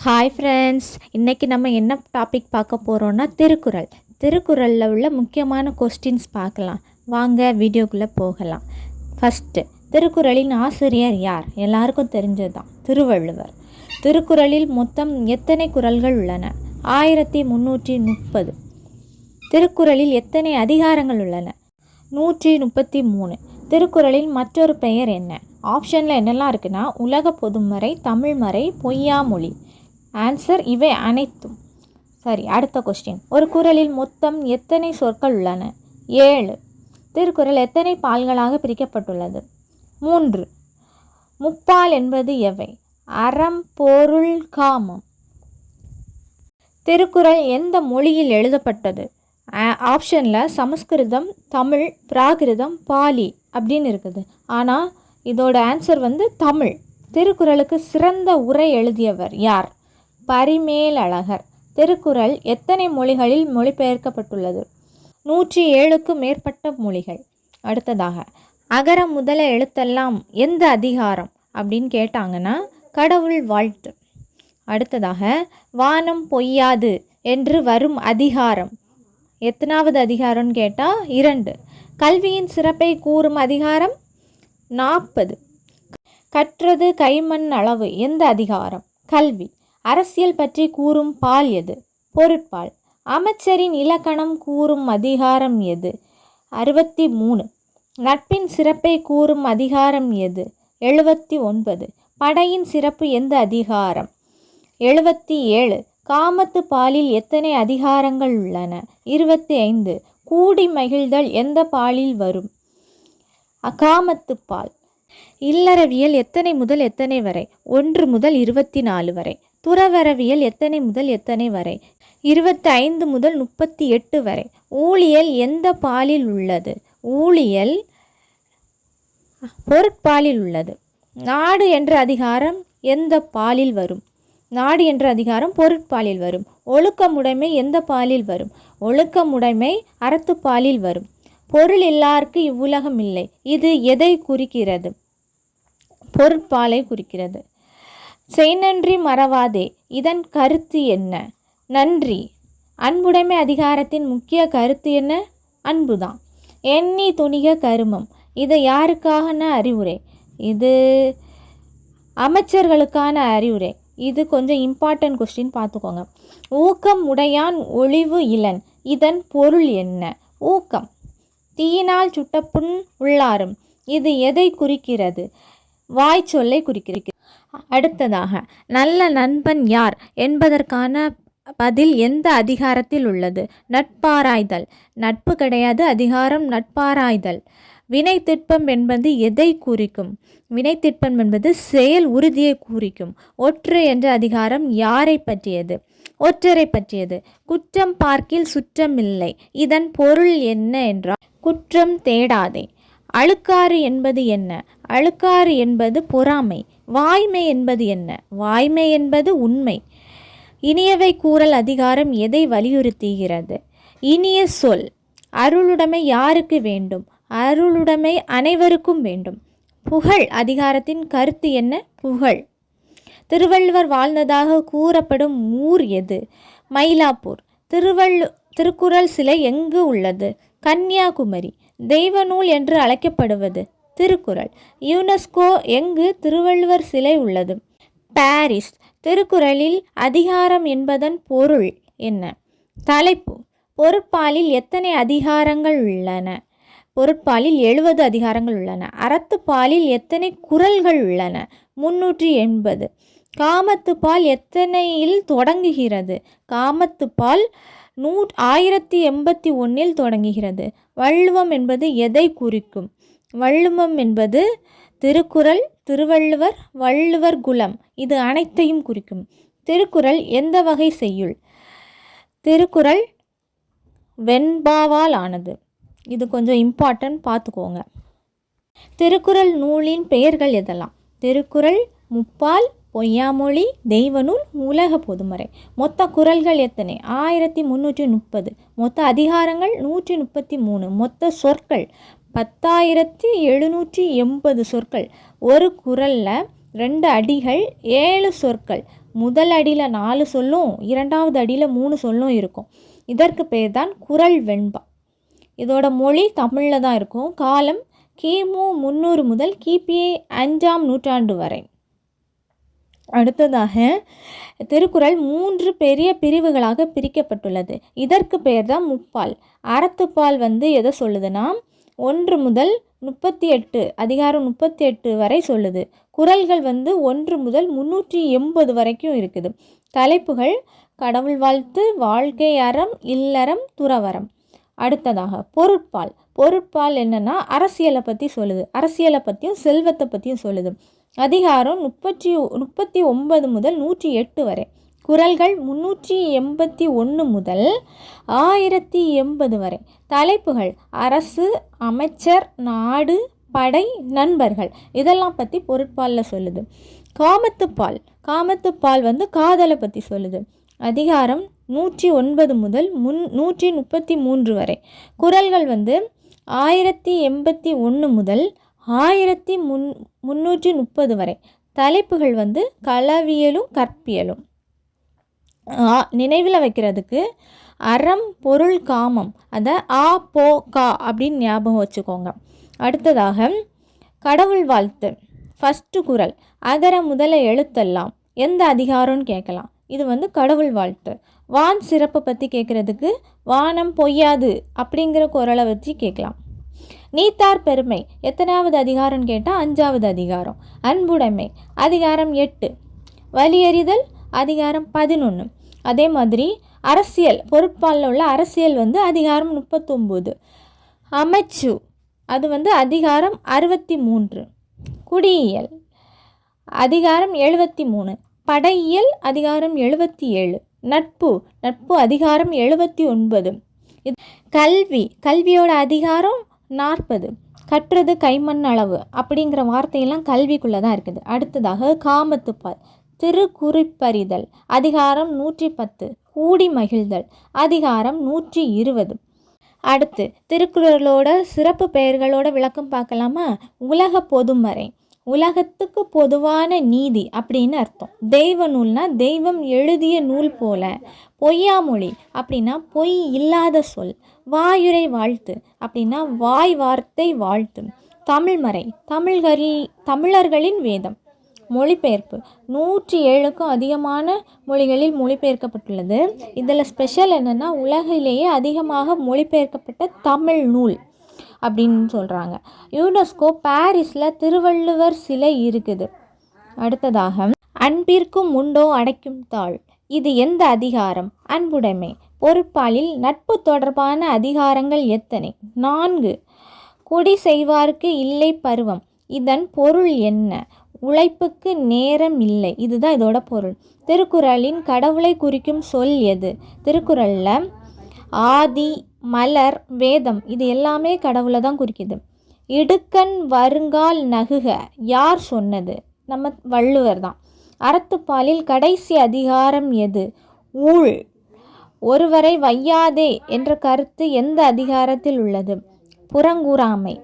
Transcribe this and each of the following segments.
Hi friends, இன்றைக்கி நம்ம என்ன டாபிக் பார்க்க போகிறோன்னா திருக்குறளில் உள்ள முக்கியமான கொஸ்டின்ஸ் பார்க்கலாம். வாங்க வீடியோக்குள்ளே போகலாம். ஃபஸ்ட்டு, திருக்குறளின் ஆசிரியர் யார்? எல்லாருக்கும் தெரிஞ்சது தான், திருவள்ளுவர். திருக்குறளில் மொத்தம் எத்தனை குறள்கள் உள்ளன? 1330. திருக்குறளில் எத்தனை அதிகாரங்கள் உள்ளன? 133. திருக்குறளின் மற்றொரு பெயர் என்ன? ஆப்ஷனில் என்னெல்லாம் இருக்குன்னா, உலக பொதுமறை, தமிழ்மறை, பொய்யாமொழி. ஆன்சர் இவை அனைத்தும் சரி. அடுத்த கொஸ்டின், ஒரு குறளில் மொத்தம் எத்தனை சொற்கள் உள்ளன? 7. திருக்குறள் எத்தனை பால்களாக பிரிக்கப்பட்டுள்ளது? 3. முப்பால் என்பது எவை? அறம், பொருள், காமம். திருக்குறள் எந்த மொழியில் எழுதப்பட்டது? ஆப்ஷனில் சமஸ்கிருதம், தமிழ், பிராகிருதம், பாலி அப்படின்னு இருக்குது. ஆனால் இதோட ஆன்சர் தமிழ். திருக்குறளுக்கு சிறந்த உரை எழுதியவர் யார்? பரிமேலழகர். திருக்குறள் எத்தனை மொழிகளில் மொழிபெயர்க்கப்பட்டுள்ளது? 107க்கும் மேற்பட்ட மொழிகள். அடுத்ததாக, அகர முதல எழுத்தெல்லாம் எந்த அதிகாரம் அப்படின்னு கேட்டாங்கன்னா, கடவுள் வாழ்த்து. அடுத்ததாக, வானம் பொய்யாது என்று வரும் அதிகாரம் எத்தனாவது அதிகாரம்னு கேட்டால் 2. கல்வியின் சிறப்பை கூறும் அதிகாரம் 40. கற்றது கைமண் அளவு எந்த அதிகாரம்? கல்வி. அரசியல் பற்றி கூறும் பால் எது? பொருட்பால். அமைச்சரின் இலக்கணம் கூறும் அதிகாரம் எது? 63. நட்பின் சிறப்பை கூறும் அதிகாரம் எது? 79. படையின் சிறப்பு எந்த அதிகாரம்? 77. காமத்து பாலில் எத்தனை அதிகாரங்கள் உள்ளன? 25. கூடி மகிழ்தல் எந்த பாலில் வரும்? காமத்து பால். இல்லறவியல் எத்தனை முதல் எத்தனை வரை? 1 முதல் 24 வரை. துறவரவியல் எத்தனை முதல் எத்தனை வரை? 25 முதல் 38 வரை. ஊழியல் எந்த பாலில் உள்ளது? ஊழியல் பொருட்பாலில் உள்ளது. நாடு என்ற அதிகாரம் எந்த பாலில் வரும்? நாடு என்ற அதிகாரம் பொருட்பாலில் வரும். ஒழுக்கமுடைமை எந்த பாலில் வரும்? ஒழுக்கமுடைமை அறத்துப்பாலில் வரும். பொருள் இல்லார்க்கு இவ்வுலகம் இல்லை, இது எதை குறிக்கிறது? பொருட்பாலை குறிக்கிறது. செய்நன்றி மறவாதே, இதன் கருத்து என்ன? நன்றி. அன்புடைமை அதிகாரத்தின் முக்கிய கருத்து என்ன? அன்புதான். எண்ணி துணிக கருமம், இது யாருக்கான அறிவுரை? இது அமைச்சர்களுக்கான அறிவுரை. இது கொஞ்சம் இம்பார்ட்டன்ட் கொஸ்டின், பார்த்துக்கோங்க. ஊக்கம் உடையான் ஒளிவு இலன், இதன் பொருள் என்ன? ஊக்கம். தீயினால் சுட்டப்புண் உள்ளாரும், இது எதை குறிக்கிறது? வாய் சொல்லை குறிக்கிறது. அடுத்ததாக, நல்ல நண்பன் யார் என்பதற்கான பதில் எந்த அதிகாரத்தில் உள்ளது? நட்பாராய்தல். நட்பு கிடையாது, அதிகாரம் நட்பாராய்தல். வினைத்திட்பம் என்பது எதை குறிக்கும்? வினைத்திட்பம் என்பது செயல் உறுதியை குறிக்கும். ஒற்று என்ற அதிகாரம் யாரை பற்றியது? ஒற்றரை பற்றியது. குற்றம் பார்க்கில் சுற்றமில்லை, இதன் பொருள் என்ன என்றால், குற்றம் தேடாதே. அழுக்காறு என்பது என்ன? அழுக்காறு என்பது பொறாமை. வாய்மை என்பது என்ன? வாய்மை என்பது உண்மை. இனியவை கூறல் அதிகாரம் எதை வலியுறுத்துகிறது? இனிய சொல். அருளுடைமை யாருக்கு வேண்டும்? அருளுடைமை அனைவருக்கும் வேண்டும். புகழ் அதிகாரத்தின் கருத்து என்ன? புகழ். திருவள்ளுவர் வாழ்ந்ததாக கூறப்படும் ஊர் எது? மயிலாப்பூர். திருக்குறள் சிலை எங்கு உள்ளது? கன்னியாகுமரி. தெய்வநூல் என்று அழைக்கப்படுவது? திருக்குறள். யுனெஸ்கோ எங்கு திருவள்ளுவர் சிலை உள்ளது? பாரிஸ். திருக்குறளில் அதிகாரம் என்பதன் பொருள் என்ன? தலைப்பு. பொருட்பாலில் எத்தனை அதிகாரங்கள் உள்ளன? பொருட்பாலில் 70 அதிகாரங்கள் உள்ளன. அறத்துப்பாலில் எத்தனை குறள்கள் உள்ளன? 380. காமத்துப்பால் எத்தனையில் தொடங்குகிறது? காமத்துப்பால் 1081 தொடங்குகிறது. வள்ளுவம் என்பது எதை குறிக்கும்? வள்ளுவம் என்பது திருக்குறள், திருவள்ளுவர், வள்ளுவர் குலம், இது அனைத்தையும் குறிக்கும். திருக்குறள் எந்த வகை செய்யுள்? திருக்குறள் வெண்பாவால் ஆனது. இது கொஞ்சம் இம்பார்ட்டன்ட், பார்த்துக்கோங்க. திருக்குறள் நூலின் பெயர்கள் எதெல்லாம்? திருக்குறள், முப்பால், பொய்யாமொழி, தெய்வநூல், உலக பொதுமறை. மொத்த குறள்கள் எத்தனை? 1330. மொத்த அதிகாரங்கள் 133. மொத்த சொற்கள் 10,780 சொற்கள். ஒரு குறளில் 2 அடிகள், 7 சொற்கள். முதல் அடியில் 4 சொல்லும், இரண்டாவது அடியில் 3 சொல்லும் இருக்கும். இதற்கு பேர் தான் குறள் வெண்பா. இதோட மொழி தமிழில் தான் இருக்கும். காலம் கிமு 300 முதல் கிபி 5ஆம் நூற்றாண்டு வரை. அடுத்ததாக திருக்குறள் 3 பெரிய பிரிவுகளாக பிரிக்கப்பட்டுள்ளது. இதற்கு பெயர் தான் முப்பால். அறத்துப்பால் எதை சொல்லுதுன்னா 1 முதல் 38 அதிகாரம் 38 வரை சொல்லுது. குறள்கள் 1 முதல் 380 வரைக்கும் இருக்குது. தலைப்புகள் கடவுள் வாழ்த்து, வாழ்க்கை அறம், இல்லறம், துறவறம். அடுத்ததாக பொருட்பால். பொருட்பால் என்னன்னா அரசியலை பற்றி சொல்லுது. அரசியலை பற்றியும் செல்வத்தை பற்றியும் சொல்லுது. அதிகாரம் 39 முதல் 108 வரை. குறள்கள் 381 முதல் 1080 வரை. தலைப்புகள் அரசு, அமைச்சர், நாடு, படை, நண்பர்கள். இதெல்லாம் பற்றி பொருட்பாலில் சொல்லுது. காமத்துப்பால். காமத்துப்பால் காதலை பற்றி சொல்லுது. அதிகாரம் 109 முதல் 133 வரை. குறள்கள் 1081 முதல் 1330 வரை. தலைப்புகள் களவியலும் கற்பியலும். நினைவில் வைக்கிறதுக்கு அறம், பொருள், காமம், அதை ஆ போ கா அப்படின்னு ஞாபகம் வச்சுக்கோங்க. அடுத்ததாக கடவுள் வாழ்த்து. ஃபஸ்ட்டு குறள் அகர முதல எழுத்தெல்லாம். எந்த அதிகாரம்னு கேட்கலாம். இது கடவுள் வாழ்த்து. வான் சிறப்பை பற்றி கேட்குறதுக்கு வானம் பொய்யாது அப்படிங்கிற குறளை வச்சு கேட்கலாம். நீத்தார் பெருமை எத்தனாவது அதிகாரம்னு கேட்டால் 5ஆவது அதிகாரம். அன்புடைமை அதிகாரம் 8. வலியறிதல் அதிகாரம் 11. அதே மாதிரி அரசியல் பொருட்பாலில் உள்ள அரசியல் அதிகாரம் 39. அமைச்சு அது அதிகாரம் 63. குடியியல் அதிகாரம் 73. படையியல் அதிகாரம் 77. நட்பு அதிகாரம் 79. கல்வியோட அதிகாரம் 40. கற்றது கைமண் அளவு அப்படிங்கிற வார்த்தையெல்லாம் கல்விக்குள்ளே தான் இருக்குது. அடுத்ததாக காமத்துப்பால். திருக்குறிப்பறிதல் அதிகாரம் 110. கூடி மகிழ்தல் அதிகாரம் 120. அடுத்து திருக்குறளோட சிறப்பு பெயர்களோட விளக்கம் பார்க்கலாமா? உலக பொதுமறை, உலகத்துக்கு பொதுவான நீதி அப்படின்னு அர்த்தம். தெய்வ நூல்னா தெய்வம் எழுதிய நூல் போல. பொய்யாமொழி அப்படின்னா பொய் இல்லாத சொல். வாயுரை வாழ்த்து அப்படின்னா வாய் வார்த்தை வாழ்த்து. தமிழ்மறை தமிழர்களின் வேதம். மொழிபெயர்ப்பு 107க்கும் அதிகமான மொழிகளில் மொழிபெயர்க்கப்பட்டுள்ளது. இதில் ஸ்பெஷல் என்னென்னா உலகிலேயே அதிகமாக மொழிபெயர்க்கப்பட்ட தமிழ் நூல் அப்படின்னு சொல்கிறாங்க. யுனெஸ்கோ பாரிஸில் திருவள்ளுவர் சிலை இருக்குது. அடுத்ததாக அன்பிற்கும் உண்டோ அடைக்கும் தாள். இது எந்த அதிகாரம்? அன்புடைமை. பொருட்பாலில் நட்பு தொடர்பான அதிகாரங்கள் எத்தனை? 4. குடி செய்வார்க்கு இல்லை பருவம். இதன் பொருள் என்ன? உழைப்புக்கு நேரம் இல்லை. இதுதான் இதோட பொருள். திருக்குறளின் கடவுளை குறிக்கும் சொல் எது? திருக்குறளில் ஆதி, மலர், வேதம் இது எல்லாமே கடவுளை தான் குறிக்குது. இடுக்கண் வருங்கால் நகுக யார் சொன்னது? நம்ம வள்ளுவர் தான். அறத்துப்பாலில் கடைசி அதிகாரம் எது? ஊழ். ஒருவரை வையாதே என்ற கருத்து எந்த அதிகாரத்தில் உள்ளது? புறங்கூறாமை.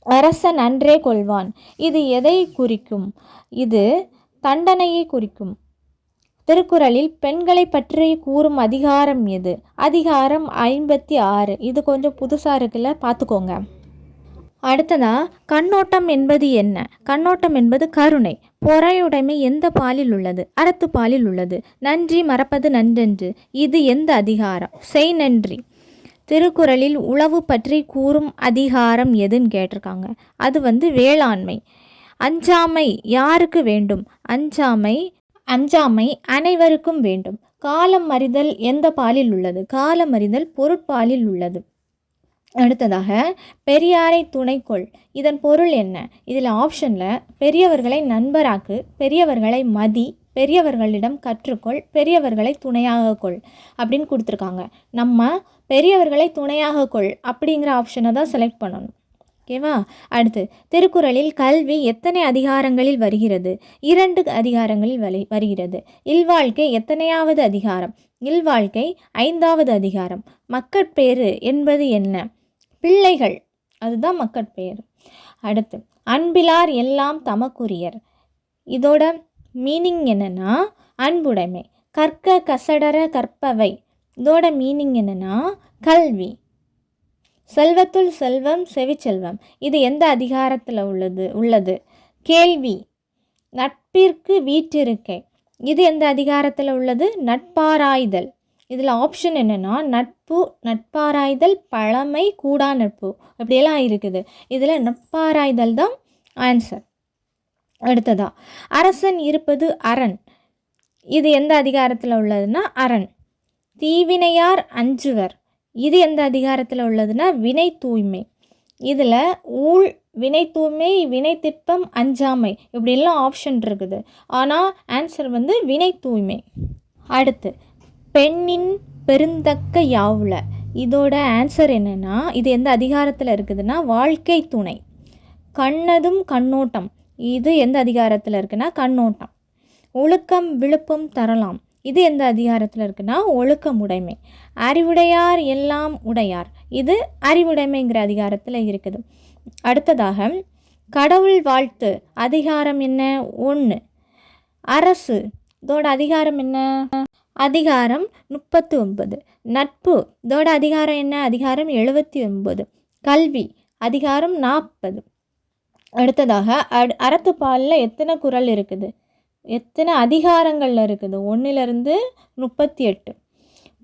அரசன் அன்றே கொள்வான். இது எதை குறிக்கும்? இது தண்டனையை குறிக்கும். திருக்குறளில் பெண்களை பற்றி கூறும் அதிகாரம் எது? அதிகாரம் 56. இது கொஞ்சம் புதுசாக இருக்குல்ல, பார்த்துக்கோங்க. அடுத்ததா கண்ணோட்டம் என்பது என்ன? கண்ணோட்டம் என்பது கருணை. பொறையுடைமை எந்த பாலில் உள்ளது? அறத்துப்பாலில் உள்ளது. நன்றி மறப்பது நன்றென்று. இது எந்த அதிகாரம்? செய் நன்றி. திருக்குறளில் உழவு பற்றி கூறும் அதிகாரம் எதுன்னு கேட்டிருக்காங்க. அது வேளாண்மை. அஞ்சாமை யாருக்கு வேண்டும்? அஞ்சாமை அனைவருக்கும் வேண்டும். காலம் அறிதல் எந்த பாலில் உள்ளது? காலம் அறிதல் பொருட்பாலில் உள்ளது. அடுத்ததாக பெரியாரை துணைக்கொள். இதன் பொருள் என்ன? இதில் ஆப்ஷனில் பெரியவர்களை நண்பராக்கு, பெரியவர்களை மதி, பெரியவர்களிடம் கற்றுக்கொள், பெரியவர்களை துணையாக கொள் அப்படின்னு கொடுத்துருக்காங்க. நம்ம பெரியவர்களை துணையாக கொள் அப்படிங்கிற ஆப்ஷனை தான் செலக்ட் பண்ணணும். ஓகேவா? அடுத்து திருக்குறளில் கல்வி எத்தனை அதிகாரங்களில் வருகிறது? 2 அதிகாரங்களில் வருகிறது. இல்வாழ்க்கை எத்தனையாவது அதிகாரம்? இல்வாழ்க்கை 5வது அதிகாரம். மக்கட்பேறு என்பது என்ன? பிள்ளைகள், அதுதான் மக்கட்பேறு. அடுத்து அன்பிலார் எல்லாம் தமக்குரியர். இதோட மீனிங் என்னென்னா அன்புடைமை. கற்க கசடர கற்பவை, இதோட மீனிங் என்னென்னா கல்வி. செல்வத்துள் செல்வம் செவிச்செல்வம், இது எந்த அதிகாரத்தில் உள்ளது? கேள்வி. நட்பிற்கு வீற்றிருக்கை, இது எந்த அதிகாரத்தில் உள்ளது? நட்பாராய்தல். இதில் ஆப்ஷன் என்னென்னா நட்பு, நட்பாராய்தல், பழமை, கூடா நட்பு, அப்படியெல்லாம் இருக்குது. இதில் நட்பாராய்தல் தான் ஆன்சர். அடுத்ததா அரசன் இருப்பது அரண், இது எந்த அதிகாரத்தில் உள்ளதுன்னா அரண். தீவினையார் அஞ்சுவர், இது எந்த அதிகாரத்தில் உள்ளதுன்னா வினை தூய்மை. இதில் ஊழ், வினை தூய்மை, வினை திட்பம், அஞ்சாமை, இப்படிலாம் ஆப்ஷன் இருக்குது. ஆனால் ஆன்சர் வந்து வினை தூய்மை. அடுத்து பெண்ணின் பெருந்தக்க யாவுல, இதோட ஆன்சர் என்னென்னா இது எந்த அதிகாரத்தில் இருக்குதுன்னா வாழ்க்கை துணை. கண்ணதும் கண்ணோட்டம், இது எந்த அதிகாரத்தில் இருக்குன்னா கண்ணோட்டம். ஒழுக்கம் விழுப்பம் தரலாம், இது எந்த அதிகாரத்தில் இருக்குன்னா ஒழுக்கமுடைமை. அறிவுடையார் எல்லாம் உடையார், இது அறிவுடைமைங்கிற அதிகாரத்தில் இருக்குது. அடுத்ததாக கடவுள் வாழ்த்து அதிகாரம் என்ன? 1. அரசு, இதோட அதிகாரம் என்ன? அதிகாரம் 39. நட்பு, இதோட அதிகாரம் என்ன? அதிகாரம் 79. கல்வி அதிகாரம் 40. அடுத்ததாக அறத்துப்பாலில் எத்தனை குறள் இருக்குது, எத்தனை அதிகாரங்களில் இருக்குது? 1லிருந்து 38.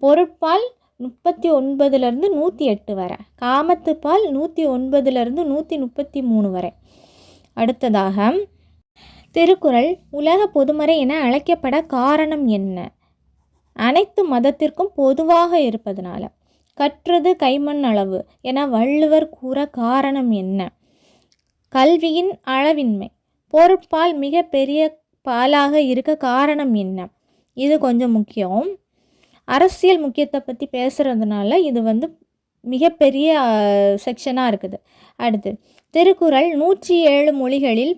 பொருட்பால் 39லிருந்து 108 வரை. காமத்துப்பால் 109லிருந்து 133 வரை. அடுத்ததாக திருக்குறள் உலக பொதுமறை என அழைக்கப்பட காரணம் என்ன? அனைத்து மதத்திற்கும் பொதுவாக இருப்பதனால. கற்றது கைமண் அளவு என வள்ளுவர் கூற காரணம் என்ன? கல்வியின் அளவின்மை. பொருட்பால் மிக பெரிய பாலாக இருக்க காரணம் என்ன? இது கொஞ்சம் முக்கியம். அரசியல் முக்கியத்தை பற்றி பேசுகிறதுனால இது வந்து மிகப்பெரிய செக்ஷனாக இருக்குது. அடுத்து திருக்குறள் 107 மொழிகளில்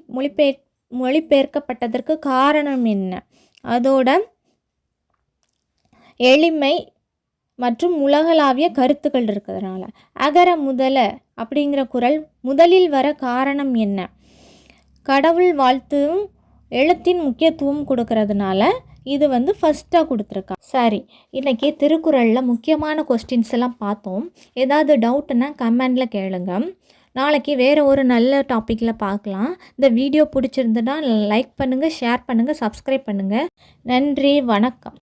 மொழிபெயர்க்கப்பட்டதற்கு காரணம் என்ன? அதோட எளிமை மற்றும் உலகளாவிய கருத்துக்கள் இருக்கிறதுனால. அகர முதல அப்படிங்கிற குறள் முதலில் வர காரணம் என்ன? கடவுள் வாழ்த்தும் எழுத்தின் முக்கியத்துவம் கொடுக்கறதுனால இது வந்து ஃபஸ்ட்டாக கொடுத்துருக்கா. சரி, இன்றைக்கி திருக்குறளில் முக்கியமான கொஸ்டின்ஸ் எல்லாம் பார்த்தோம். ஏதாவது டவுட்டுன்னா கமெண்டில் கேளுங்க. நாளைக்கு வேறு ஒரு நல்ல டாப்பிக்கில் பார்க்கலாம். இந்த வீடியோ பிடிச்சிருந்துன்னா லைக் பண்ணுங்கள், ஷேர் பண்ணுங்கள், சப்ஸ்கிரைப் பண்ணுங்கள். நன்றி, வணக்கம்.